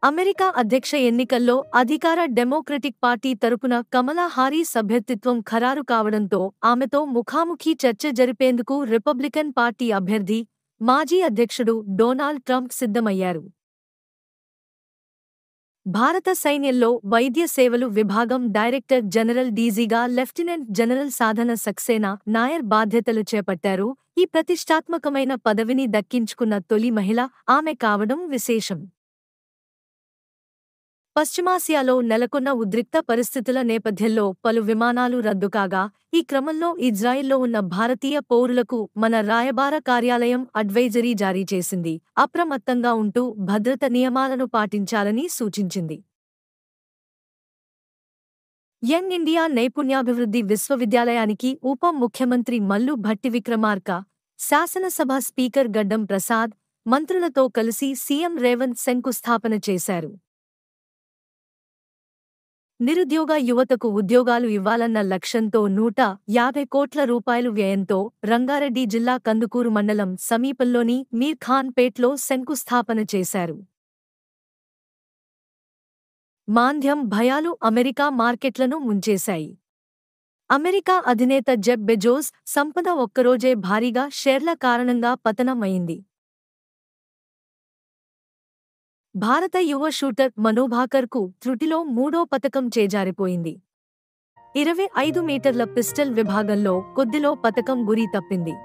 America అధ్యక్ష ఎన్నికల్లో అధికార డెమోక్రటిక్ పార్టీ తరపున కమలా హారీస్ అభ్యర్థిత్వం ఖరారు కావడంతో ఆమెతో ముఖాముఖి చర్చ జరిపేందుకు రిపబ్లికన్ పార్టీ అభ్యర్థి, మాజీ అధ్యక్షుడు డొనాల్డ్ ట్రంప్ సిద్ధమయ్యారు. భారత సైన్యంలో వైద్య సేవలు విభాగం డైరెక్టర్ జనరల్ డీజీగా లెఫ్టినెంట్ జనరల్ సాధన సక్సేనా నాయర్ బాధ్యతలు చేపట్టారు. ఈ ప్రతిష్టాత్మకమైన పదవిని దక్కించుకున్న తొలి మహిళ ఆమె కావడం విశేషం. పశ్చిమాసియాలో నెలకొన్న ఉద్రిక్త పరిస్థితుల నేపథ్యంలో పలు విమానాలు రద్దుకాగా, ఈ క్రమంలో ఇజ్రాయెల్లో ఉన్న భారతీయ పౌరులకు మన రాయబార కార్యాలయం అడ్వైజరీ జారీ చేసింది. అప్రమత్తంగా ఉంటూ భద్రత నియమాలను పాటించాలని సూచించింది. యంగ్ ఇండియా నైపుణ్యాభివృద్ధి విశ్వవిద్యాలయానికి ఉప ముఖ్యమంత్రి మల్లు భట్టి విక్రమార్క, శాసనసభ స్పీకర్ గడ్డం ప్రసాద్, మంత్రులతో కలిసి సీఎం రేవంత్ శంకుస్థాపన చేశారు. నిరుద్యోగ యువతకు ఉద్యోగాలు ఇవ్వాలన్న లక్ష్యంతో 150 కోట్ల రూపాయలు వ్యయంతో రంగారెడ్డి జిల్లా కందుకూరు మండలం సమీపంలోని మీర్ ఖాన్ పేట్లో శంకుస్థాపన చేశారు. మాంద్యం భయాలు అమెరికా మార్కెట్లను ముంచేశాయి. అమెరికా అధినేత జెఫ్ బెజోస్ సంపద ఒక్కరోజే భారీగా షేర్ల కారణంగా పతనం అయింది. భారత యువ షూటర్ మను భాకర్కు త్రుటిలో 3వ పతకం చేజారిపోయింది. 25 మీటర్ల పిస్టల్ విభాగంలో కొద్దిలో పతకం గురి తప్పింది.